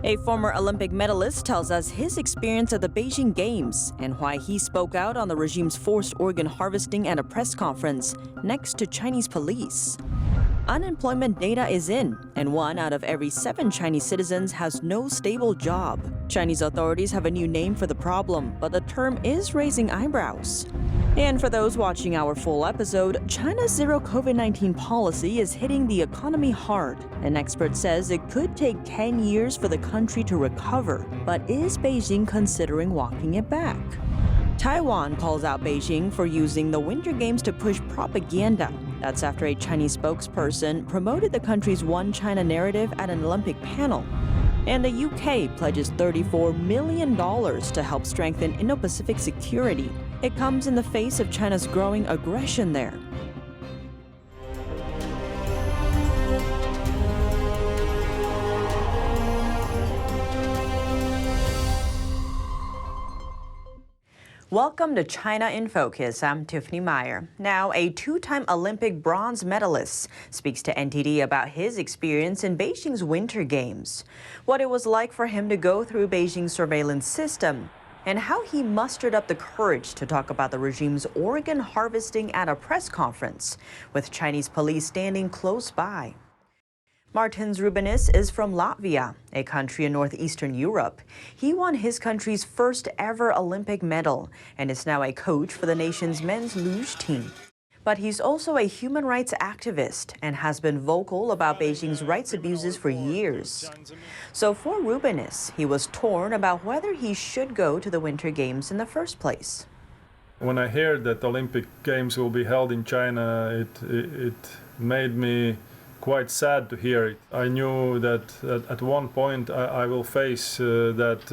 A former Olympic medalist tells us his experience at the Beijing Games and why he spoke out on the regime's forced organ harvesting at a press conference next to Chinese police. Unemployment data is in, and 1 out of every 7 Chinese citizens has no stable job. Chinese authorities have a new name for the problem, but the term is raising eyebrows. And for those watching our full episode, China's zero COVID-19 policy is hitting the economy hard. An expert says it could take 10 years for the country to recover. But is Beijing considering walking it back? Taiwan calls out Beijing for using the Winter Games to push propaganda. That's after a Chinese spokesperson promoted the country's One China narrative at an Olympic panel. And the UK pledges $34 million to help strengthen Indo-Pacific security. It comes in the face of China's growing aggression there. Welcome to China in Focus. I'm Tiffany Meyer. Now, a 2-time Olympic bronze medalist speaks to NTD about his experience in Beijing's Winter Games, what it was like for him to go through Beijing's surveillance system, and how he mustered up the courage to talk about the regime's organ harvesting at a press conference, with Chinese police standing close by. Martins Rubinis is from Latvia, a country in northeastern Europe. He won his country's first ever Olympic medal and is now a coach for the nation's men's luge team. But he's also a human rights activist and has been vocal about Beijing's rights abuses for years. So for Rubinis, he was torn about whether he should go to the Winter Games in the first place. When I heard that Olympic Games will be held in China, it made me quite sad to hear it. I knew that at one point I will face that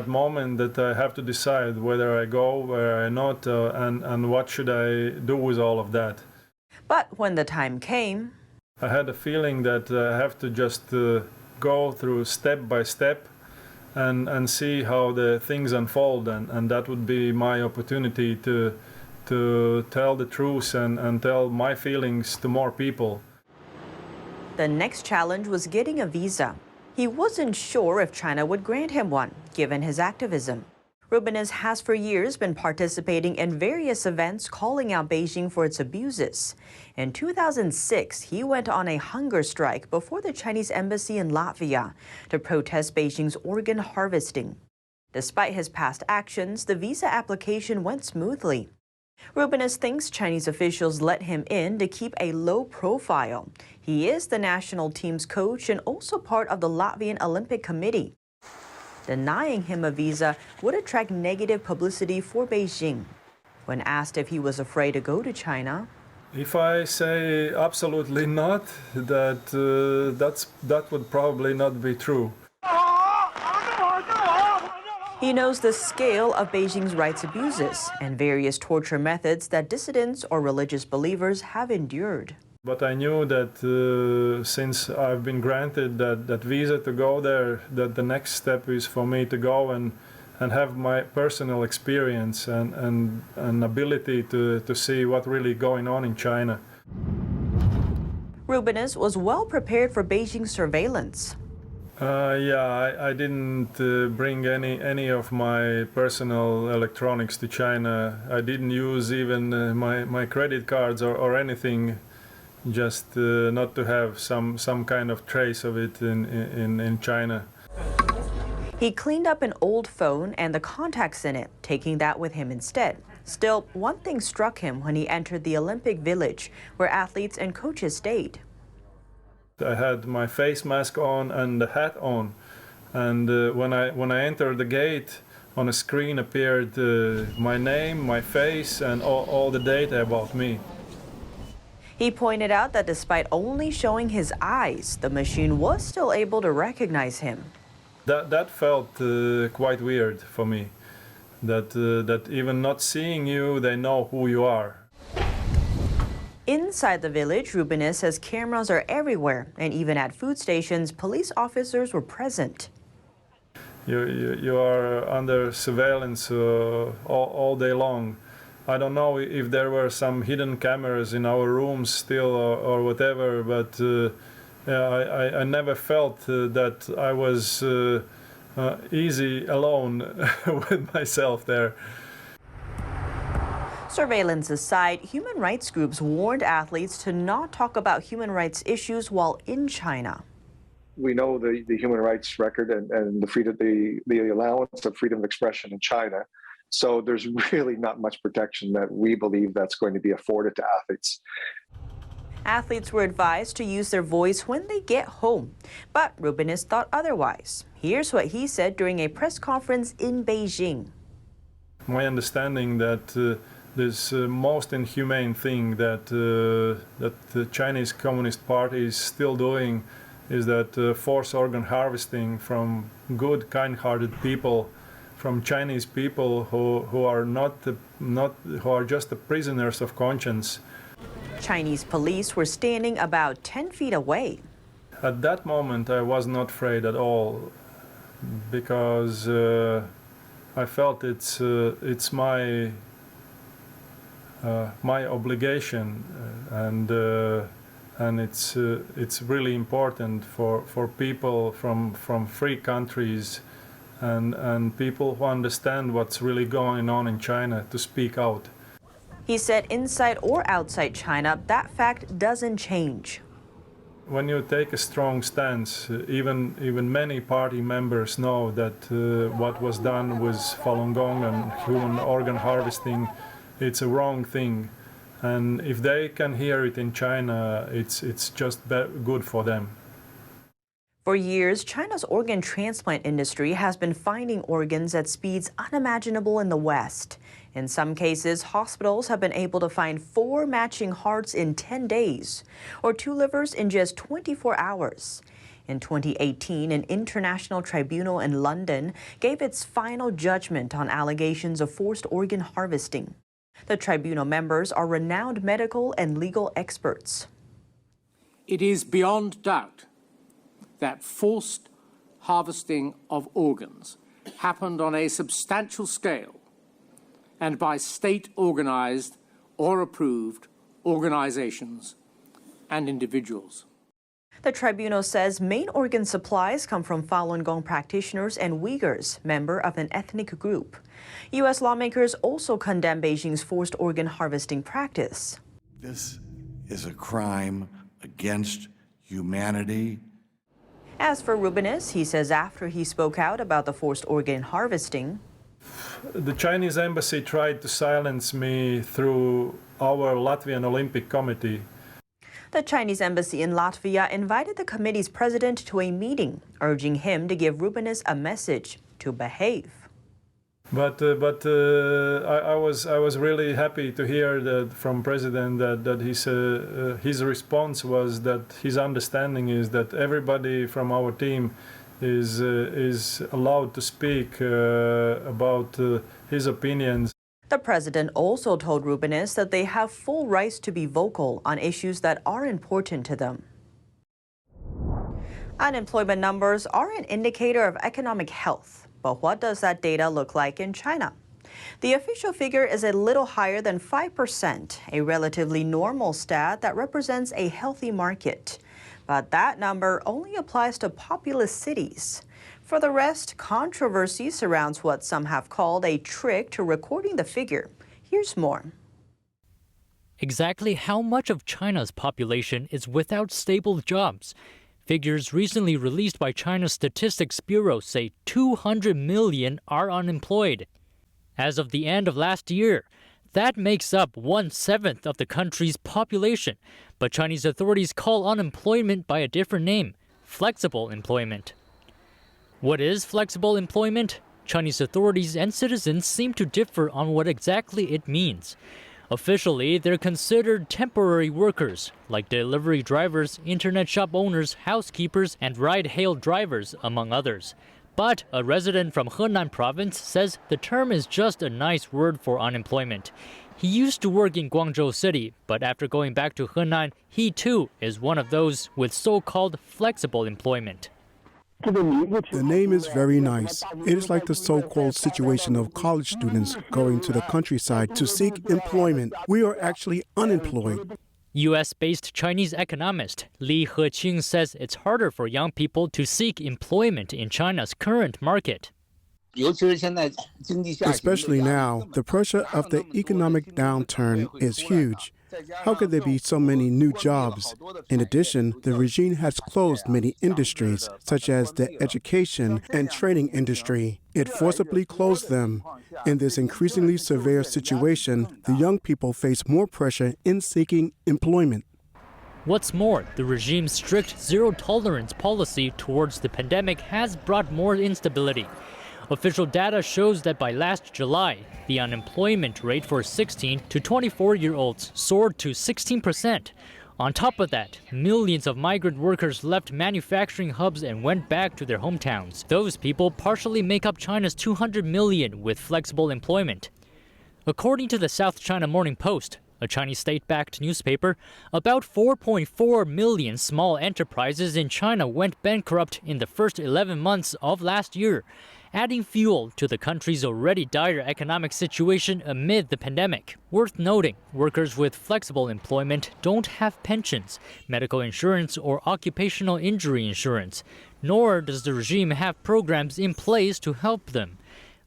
moment that I have to decide whether I go or I not, and what should I do with all of that. But when the time came, I had a feeling that I have to just go through step by step and see how the things unfold, and that would be my opportunity to tell the truth and tell my feelings to more people. The next challenge was getting a visa. He wasn't sure if China would grant him one, given his activism. Rubinis has for years been participating in various events calling out Beijing for its abuses. In 2006, he went on a hunger strike before the Chinese embassy in Latvia to protest Beijing's organ harvesting. Despite his past actions, the visa application went smoothly. Rubinis thinks Chinese officials let him in to keep a low profile. He is the national team's coach and also part of the Latvian Olympic Committee. Denying him a visa would attract negative publicity for Beijing. When asked if he was afraid to go to China, if I say absolutely not, that would probably not be true. He knows the scale of Beijing's rights abuses and various torture methods that dissidents or religious believers have endured. But I knew that since I've been granted that visa to go there, that the next step is for me to go and have my personal experience and ability to see what really going on in China. Rubinis was well prepared for Beijing's surveillance. I didn't bring any of my personal electronics to China. I didn't use even my credit cards or anything, just not to have some kind of trace of it in China. He cleaned up an old phone and the contacts in it, taking that with him instead. Still, one thing struck him when he entered the Olympic Village, where athletes and coaches stayed. I had my face mask on and the hat on, and when I entered the gate, on a screen appeared my name, my face, and all the data about me. He pointed out that despite only showing his eyes, the machine was still able to recognize him. That felt quite weird for me, that even not seeing you, they know who you are. Inside the village, Rubinis says cameras are everywhere, and even at food stations, police officers were present. You are under surveillance all day long. I don't know if there were some hidden cameras in our rooms still or whatever, but I never felt that I was easy alone with myself there. Surveillance aside, human rights groups warned athletes to not talk about human rights issues while in China. We know the human rights record and the allowance of freedom of expression in China. So there's really not much protection that we believe that's going to be afforded to athletes. Athletes were advised to use their voice when they get home, but Rubinis thought otherwise. Here's what he said during a press conference in Beijing. My understanding that this most inhumane thing that the Chinese Communist Party is still doing is that forced organ harvesting from good, kind-hearted people, from Chinese people who are just the prisoners of conscience. Chinese police were standing about 10 feet away. At that moment, I was not afraid at all, because I felt it's my obligation, and it's really important for people from free countries and people who understand what's really going on in China to speak out. He said inside or outside China, that fact doesn't change. When you take a strong stance, even many party members know that what was done with Falun Gong and human organ harvesting, it's a wrong thing. And if they can hear it in China, it's just good for them. For years, China's organ transplant industry has been finding organs at speeds unimaginable in the West. In some cases, hospitals have been able to find 4 matching hearts in 10 days, or 2 livers in just 24 hours. In 2018, an international tribunal in London gave its final judgment on allegations of forced organ harvesting. The tribunal members are renowned medical and legal experts. It is beyond doubt that forced harvesting of organs happened on a substantial scale and by state-organized or approved organizations and individuals. The tribunal says main organ supplies come from Falun Gong practitioners and Uyghurs, member of an ethnic group. U.S. lawmakers also condemn Beijing's forced organ harvesting practice. This is a crime against humanity. As for Rubinis, he says after he spoke out about the forced organ harvesting, the Chinese embassy tried to silence me through our Latvian Olympic Committee. The Chinese embassy in Latvia invited the committee's president to a meeting, urging him to give Rubinis a message to behave. But I was really happy to hear that from President that his response was that his understanding is that everybody from our team is allowed to speak about his opinions. The president also told Rubinis that they have full rights to be vocal on issues that are important to them. Unemployment numbers are an indicator of economic health. But what does that data look like in China? The official figure is a little higher than 5%, a relatively normal stat that represents a healthy market. But that number only applies to populous cities. For the rest, controversy surrounds what some have called a trick to recording the figure. Here's more. Exactly how much of China's population is without stable jobs? Figures recently released by China's Statistics Bureau say 200 million are unemployed. As of the end of last year, that makes up 1/7 of the country's population, but Chinese authorities call unemployment by a different name, flexible employment. What is flexible employment? Chinese authorities and citizens seem to differ on what exactly it means. Officially, they're considered temporary workers, like delivery drivers, internet shop owners, housekeepers, and ride-hail drivers, among others. But a resident from Henan province says the term is just a nice word for unemployment. He used to work in Guangzhou City, but after going back to Henan, he too is one of those with so-called flexible employment. The name is very nice. It is like the so-called situation of college students going to the countryside to seek employment. We are actually unemployed. U.S.-based Chinese economist Li Heqing says it's harder for young people to seek employment in China's current market. Especially now, the pressure of the economic downturn is huge. How could there be so many new jobs? In addition, the regime has closed many industries, such as the education and training industry. It forcibly closed them. In this increasingly severe situation, the young people face more pressure in seeking employment. What's more, the regime's strict zero-tolerance policy towards the pandemic has brought more instability. Official data shows that by last July, the unemployment rate for 16 to 24-year-olds soared to 16%. On top of that, millions of migrant workers left manufacturing hubs and went back to their hometowns. Those people partially make up China's 200 million with flexible employment. According to the South China Morning Post, a Chinese state-backed newspaper, about 4.4 million small enterprises in China went bankrupt in the first 11 months of last year, adding fuel to the country's already dire economic situation amid the pandemic. Worth noting, workers with flexible employment don't have pensions, medical insurance, or occupational injury insurance, nor does the regime have programs in place to help them.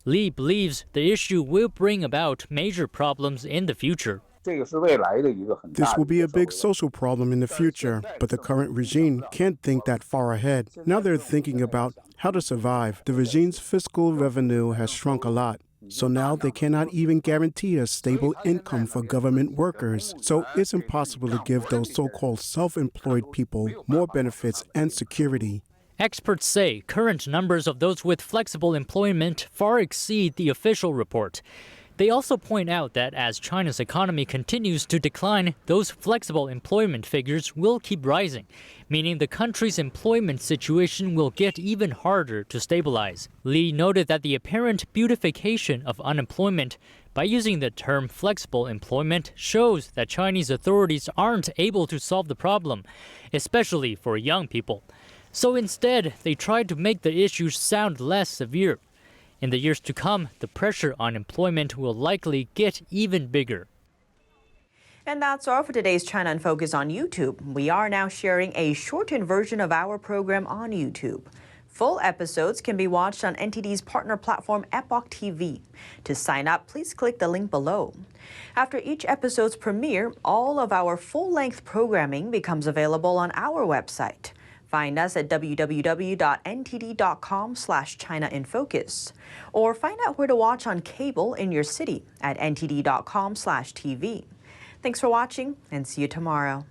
Li believes the issue will bring about major problems in the future. This will be a big social problem in the future, but the current regime can't think that far ahead. Now they're thinking about how to survive. The regime's fiscal revenue has shrunk a lot, so now they cannot even guarantee a stable income for government workers. So it's impossible to give those so-called self-employed people more benefits and security. Experts say current numbers of those with flexible employment far exceed the official report. They also point out that as China's economy continues to decline, those flexible employment figures will keep rising, meaning the country's employment situation will get even harder to stabilize. Li noted that the apparent beautification of unemployment by using the term flexible employment shows that Chinese authorities aren't able to solve the problem, especially for young people. So instead, they tried to make the issues sound less severe. In the years to come, the pressure on employment will likely get even bigger. And that's all for today's China in Focus on YouTube. We are now sharing a shortened version of our program on YouTube. Full episodes can be watched on NTD's partner platform Epoch TV. To sign up, please click the link below. After each episode's premiere, all of our full-length programming becomes available on our website. Find us at www.ntd.com/ChinaInFocus, or find out where to watch on cable in your city at ntd.com/TV. Thanks for watching, and see you tomorrow.